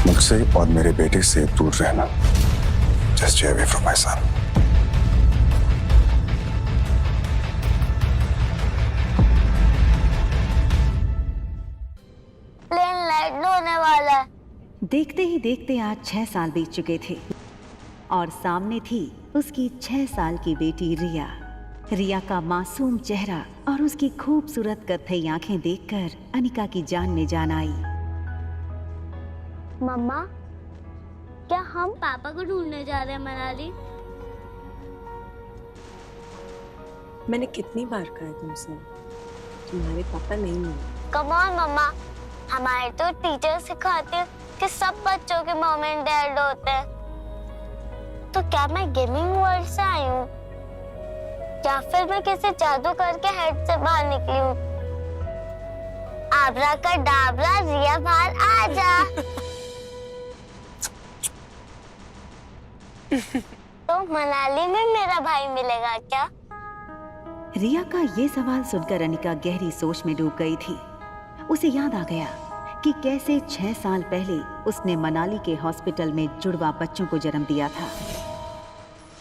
मुझसे और मेरे बेटे से दूर रहना। Just stay away from my son. Plane land होने वाला है। देखते ही देखते आज 6 साल बीत चुके थे और सामने थी उसकी 6 साल की बेटी रिया। रिया का मासूम चेहरा और उसकी खूबसूरत कत्थई आंखें देखकर अनिका की जान में जान आई। मम्मा, क्या हम पापा को ढूंढने जा रहे हैं मनाली? मैंने कितनी बार कहा है तुमसे, तुम्हारे पापा नहीं मिले। कम ऑन मम्मा, हमारे तो टीचर सिखाते हैं कि सब बच्चों के मॉम एंड डैड होते हैं। तो क्या मैं गेमिंग वर्ल्ड से आई हूँ या फिर मैं किसी जादू करके हेड से बाहर निकली हूँ? आबरा का डाबरा, रिया बाहर आ जा। तो मनाली में मेरा भाई मिलेगा क्या? रिया का ये सवाल सुनकर अनिका गहरी सोच में डूब गई थी। उसे याद आ गया कि कैसे 6 साल पहले उसने मनाली के हॉस्पिटल में जुड़वा बच्चों को जन्म दिया था।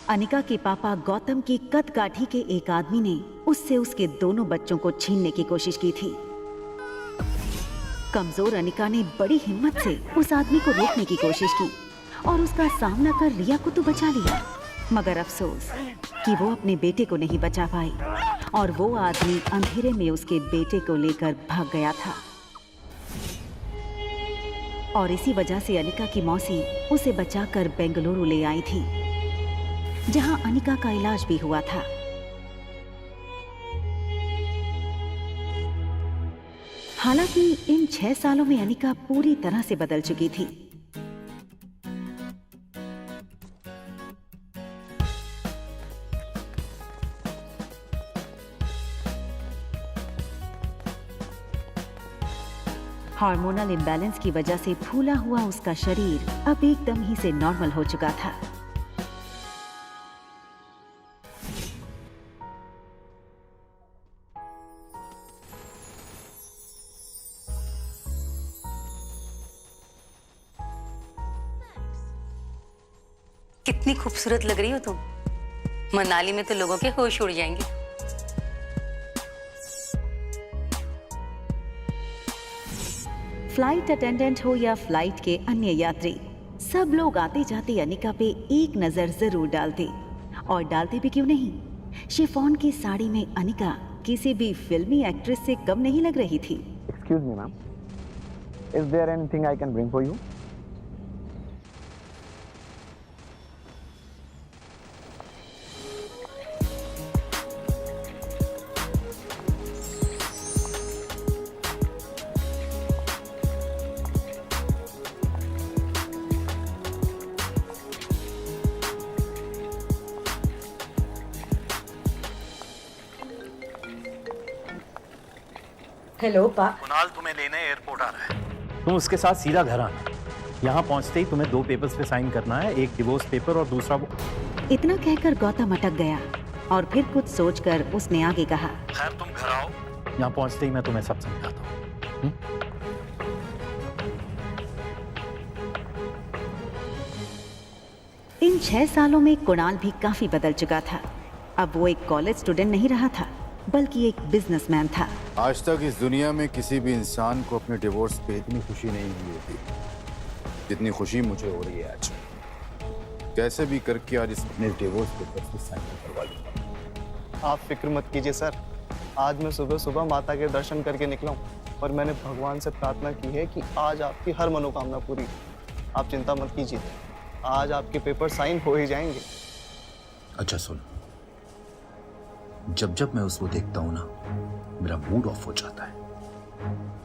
अनिका के पापा गौतम की कद काठी के एक आदमी ने उससे उसके दोनों बच्चों को छीनने की कोशिश की थी। कमजोर अनिका ने बड़ी हिम्मत से उस आदमी को रोकने की कोशिश की और उसका सामना कर रिया को तो बचा लिया, मगर अफसोस कि वो अपने बेटे को नहीं बचा पाई और वो आदमी अंधेरे में उसके बेटे को लेकर भाग गया था। और इसी वजह से अनिका की मौसी उसे बचाकर बेंगलुरु ले आई थी, जहां अनिका का इलाज भी हुआ था। हालांकि इन 6 सालों में अनिका पूरी तरह से बदल चुकी थी। हार्मोनल इम्बैलेंस की वजह से फूला हुआ उसका शरीर अब एकदम ही से नॉर्मल हो चुका था। कितनी खूबसूरत लग रही हो तुम। मनाली में तो लोगों के होश उड़ जाएंगे। फ्लाइट अटेंडेंट हो या फ्लाइट के अन्य यात्री, सब लोग आते जाते अनिका पे एक नजर जरूर डालते, और डालते भी क्यों नहीं। शिफॉन की साड़ी में अनिका किसी भी फिल्मी एक्ट्रेस से कम नहीं लग रही थी। Excuse me, ma'am. Is there anything I can bring for you? Hello पाप। कुणाल तुम्हें लेने एयरपोर्ट आ रहा है। तुम उसके साथ सीधा घर आना। यहाँ पहुँचते ही तुम्हें 2 पेपर्स पे साइन करना है, एक डिवोर्स पेपर और दूसरा वो। इतना कहकर गौतम अटक गया और फिर कुछ सोचकर उसने आगे कहा, खैर तुम घर आओ, यहाँ पहुँचते ही मैं तुम्हें सब समझाता हूँ। इन 6 सालों में कुणाल भी काफी बदल चुका था। अब वो एक कॉलेज स्टूडेंट नहीं रहा था, बल्कि एक बिजनेसमैन था। आज तक इस दुनिया में किसी भी इंसान को अपने डिवोर्स पे इतनी खुशी नहीं मिली होती जितनी खुशी मुझे हो रही है आज। कैसे भी करके आज अपने डिवोर्स पेपर पे साइन करवा लूंगा। आप फिक्र मत कीजिए सर, आज मैं सुबह सुबह माता के दर्शन करके निकला हूँ और मैंने भगवान से प्रार्थना की है कि आज आपकी हर मनोकामना पूरी। आप चिंता मत कीजिए, आज आपके पेपर साइन हो ही जाएंगे। अच्छा सुन, जब जब मैं उसको देखता हूं ना, मेरा मूड ऑफ हो जाता है।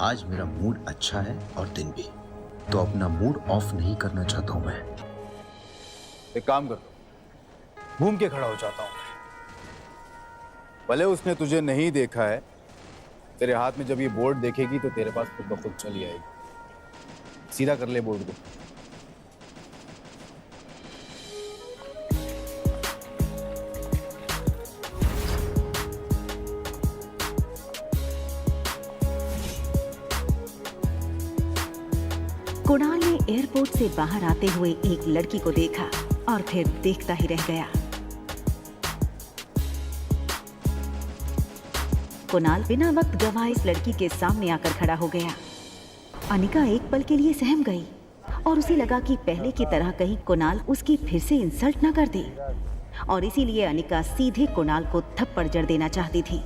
आज मेरा मूड अच्छा है और दिन भी, तो अपना मूड ऑफ नहीं करना चाहता हूं मैं। एक काम कर, घूम के खड़ा हो जाता हूं। भले उसने तुझे नहीं देखा है, तेरे हाथ में जब ये बोर्ड देखेगी तो तेरे पास खुद ब खुद चली आएगी। सीधा कर ले बोर्ड को। कुणाल ने एयरपोर्ट से बाहर आते हुए एक लड़की को देखा और फिर देखता ही रह गया। कुणाल बिना वक्त गवाए इस लड़की के सामने आकर खड़ा हो गया। अनिका एक पल के लिए सहम गई और उसे लगा कि पहले की तरह कहीं कुणाल उसकी फिर से इंसल्ट ना कर दे, और इसीलिए अनिका सीधे कुणाल को थप्पड़ जड़ देना चाहती थी,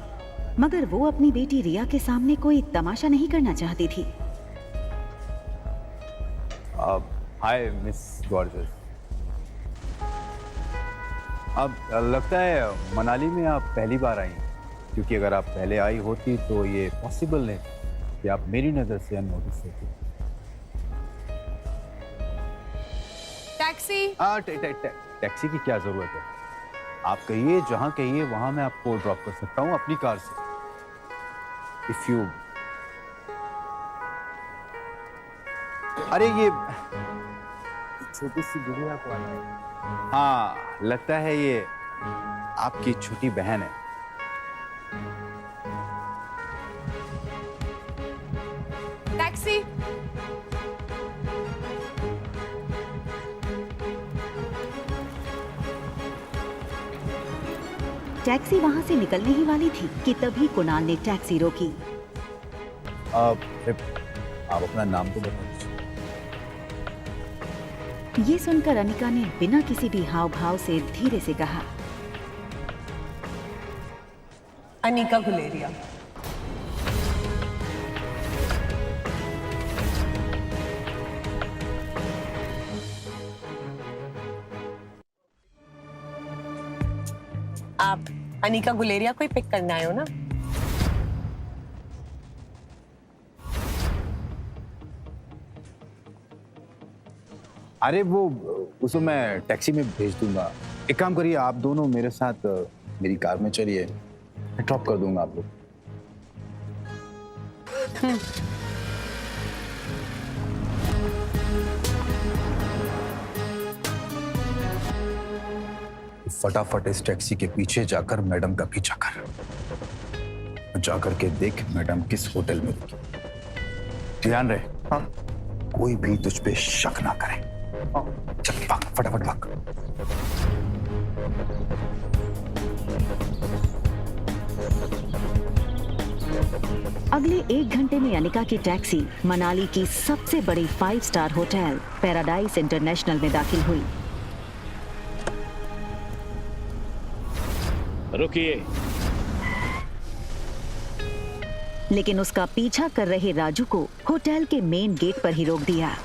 मगर वो अपनी बेटी रिया के सामने कोई तमाशा नहीं करना चाहती थी। Hi miss gorgeous. अब लगता है मनाली में आप पहली बार आई, क्योंकि अगर आप पहले आई होती तो ये पॉसिबल नहीं कि आप मेरी नजर से अननोटिस होती। टैक्सी। टैक्सी की क्या जरूरत है? आप कहिए, जहां कहिए वहां मैं आपको ड्रॉप कर सकता हूं अपनी कार से। इफ यू अरे ये छोटी सी गुड़िया को आना है। हाँ, लगता है ये आपकी छोटी बहन है। टैक्सी। टैक्सी वहां से निकलने ही वाली थी कि तभी कुणाल ने टैक्सी रोकी। आप अपना नाम तो बता दीजिए। ये सुनकर अनिका ने बिना किसी भी हाव भाव से धीरे से कहा, अनिका गुलेरिया। आप अनिका गुलेरिया को ही पिक करने आए हो ना? अरे वो उसको मैं टैक्सी में भेज दूंगा। एक काम करिए, आप दोनों मेरे साथ मेरी कार में चलिए, मैं ड्रॉप कर दूंगा आप लोग। फटाफट इस टैक्सी के पीछे जाकर मैडम का पीछा कर, जाकर के देख मैडम किस होटल में रुकी। ध्यान रहे, हाँ? कोई भी तुझ पे शक ना करे। चल भाग, फटाफट भाग। अगले 1 घंटे में अनिका की टैक्सी मनाली की सबसे बड़ी 5 स्टार होटल पैराडाइज इंटरनेशनल में दाखिल हुई। रुकिए। लेकिन उसका पीछा कर रहे राजू को होटल के मेन गेट पर ही रोक दिया।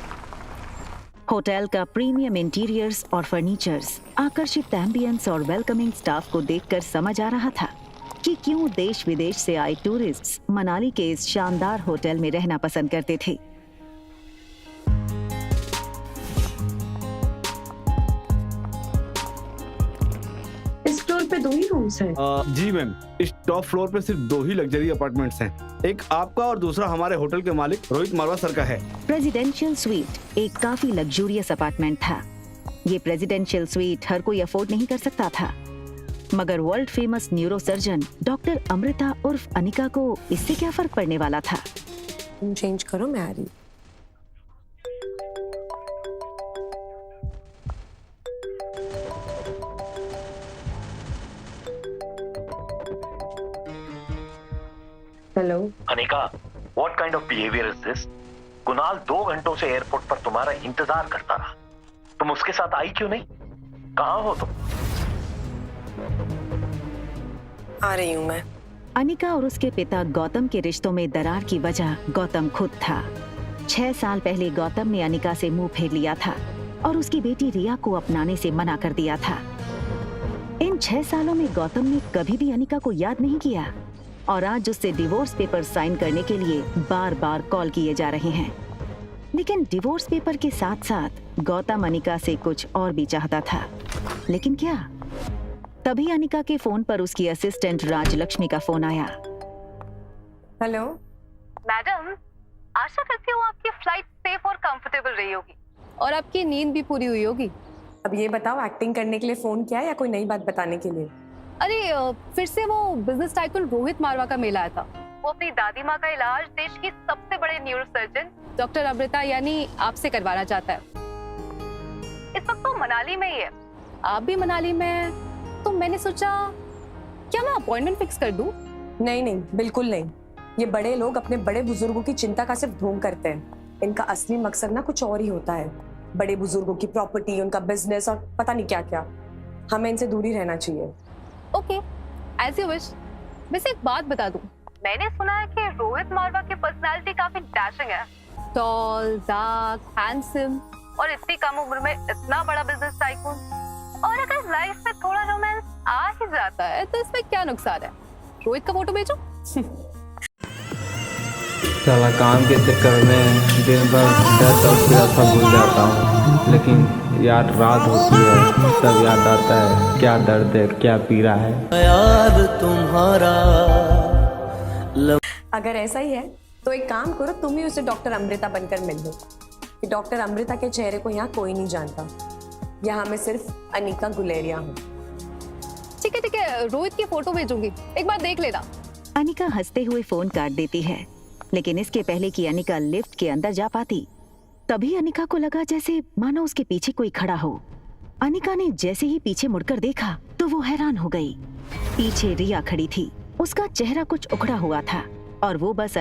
होटल का प्रीमियम इंटीरियर्स और फर्नीचर्स, आकर्षित एम्बियंस और वेलकमिंग स्टाफ को देखकर समझ आ रहा था कि क्यों देश विदेश से आए टूरिस्ट्स मनाली के इस शानदार होटल में रहना पसंद करते थे। इस फ्लोर पे 2 ही रूम्स हैं। जी मैम, इस टॉप फ्लोर पे सिर्फ 2 ही लग्जरी अपार्टमेंट्स हैं। एक आपका और दूसरा हमारे होटल के मालिक रोहित मारवा सर का है। प्रेसिडेंशियल स्वीट एक काफी लग्जूरियस अपार्टमेंट था। ये प्रेसिडेंशियल स्वीट हर कोई अफोर्ड नहीं कर सकता था, मगर world famous neuro surgeon doctor Amrita उर्फ अनिका को इससे क्या फर्क पड़ने वाला था। तुम चेंज करो, मैं आ रही। Hello Anika, what kind of behaviour is this? Kunal 2 घंटों से एयरपोर्ट पर तुम्हारा इंतजार करता रहा, तुम उसके साथ आई क्यों नहीं? कहाँ हो तुम? आ रही हूँ मैं। अनिका और उसके पिता गौतम के रिश्तों में दरार की वजह गौतम खुद था। 6 साल पहले गौतम ने अनिका से मुंह फेर लिया था और उसकी बेटी रिया को अपनाने से मना कर दिया था। इन 6 सालों में गौतम ने कभी भी अनिका को याद नहीं किया और आज उससे डिवोर्स पेपर साइन करने के लिए बार बार कॉल किए जा रहे हैं। लेकिन डिवोर्स पेपर के साथ साथ गौतम अनिका से कुछ और भी चाहता था। लेकिन क्या? तभी अनिका के फोन पर उसकी असिस्टेंट राजलक्ष्मी का फोन आया। हेलो मैडम, आशा करती हूँ आपकी फ्लाइट सेफ और कंफर्टेबल रही होगी और आपकी नींद भी पूरी हुई होगी। अब ये बताओ, एक्टिंग करने के लिए फोन किया या कोई नई बात बताने के लिए? अरे फिर से वो बिजनेस टाइकून रोहित मारवा का मेल आया था। वो अपनी दादी माँ का इलाज देश की सबसे बड़े न्यूरो सर्जन डॉक्टर अमृता यानी आपसे करवाना चाहता है। इस वक्त वो मनाली में ही है, आप भी मनाली में हैं, तो मैंने सोचा क्या मैं अपॉइंटमेंट फिक्स कर दूं? नहीं नहीं, बिल्कुल नहीं। ये बड़े लोग अपने बड़े बुजुर्गों की चिंता का सिर्फ ढोंग करते हैं। इनका असली मकसद ना कुछ और ही होता है। बड़े बुजुर्गों की प्रॉपर्टी, उनका बिजनेस और पता नहीं क्या क्या। हमें इनसे दूरी रहना चाहिए। Okay, as you wish. वैसे एक बात बता दूं, मैंने सुना है कि रोहित मारवा की पर्सनालिटी काफी डैशिंग है। टॉल, डार्क, हैंडसम और इतनी कम उम्र में इतना बड़ा बिजनेस टाइकून। और अगर लाइफ में थोड़ा रोमांस आ ही जाता है तो इसमें क्या नुकसान है? रोहित का फोटो भेजो। साला काम के चक्कर में दिन भर दर्द और पीड़ा सब भूल जाता हूँ, लेकिन यार रात होती है तब याद आता है क्या दर्द है, क्या पीड़ा है। याद तुम्हारा अगर ऐसा ही है तो एक काम करो, तुम ही उसे डॉक्टर अमृता बनकर मिल लो। कि डॉक्टर अमृता के चेहरे को यहाँ कोई नहीं जानता। यहाँ मैं सिर्फ अनिका गुलेरिया हूँ। ठीक है, रोहित की फोटो भेजूंगी, एक बार देख लेना। अनिका हंसते हुए फोन काट देती है, लेकिन इसके पहले कि अनिका लिफ्ट के अंदर जा पाती, तभी अनिका को लगा जैसे मानो उसके पीछे कोई खड़ा हो। अनिका ने जैसे ही पीछे मुड़कर देखा तो वो हैरान हो गई। पीछे रिया खड़ी थी, उसका चेहरा कुछ उखड़ा हुआ था और वो बस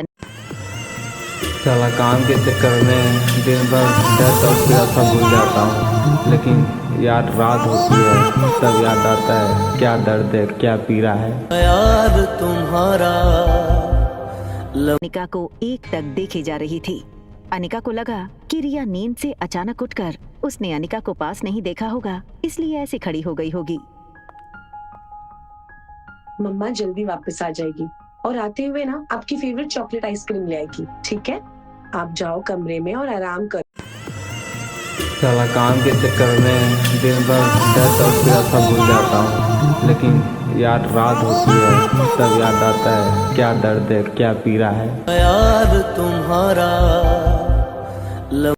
साला काम के चक्कर में दिन भर दर्द और पीड़ा सब भूल जाता हूँ, लेकिन यार रात होती है तब याद आता है क्या दर्द है, क्या पीड़ा है। याद तुम्हारा अनिका को एक तक देखे जा रही थी। अनिका को लगा कि रिया नींद से अचानक उठकर उसने अनिका को पास नहीं देखा होगा, इसलिए ऐसे खड़ी हो गई होगी। मम्मा जल्दी वापस आ जाएगी और आते हुए ना आपकी फेवरेट चॉकलेट आइसक्रीम ले आएगी, ठीक है? आप जाओ कमरे में और आराम करो। साला काम के चक्कर में दिन भर दर्द और पीड़ा सब भूल जाता हूँ, लेकिन यार रात होती है तब याद आता है क्या दर्द है, क्या पीड़ा है। याद तुम्हारा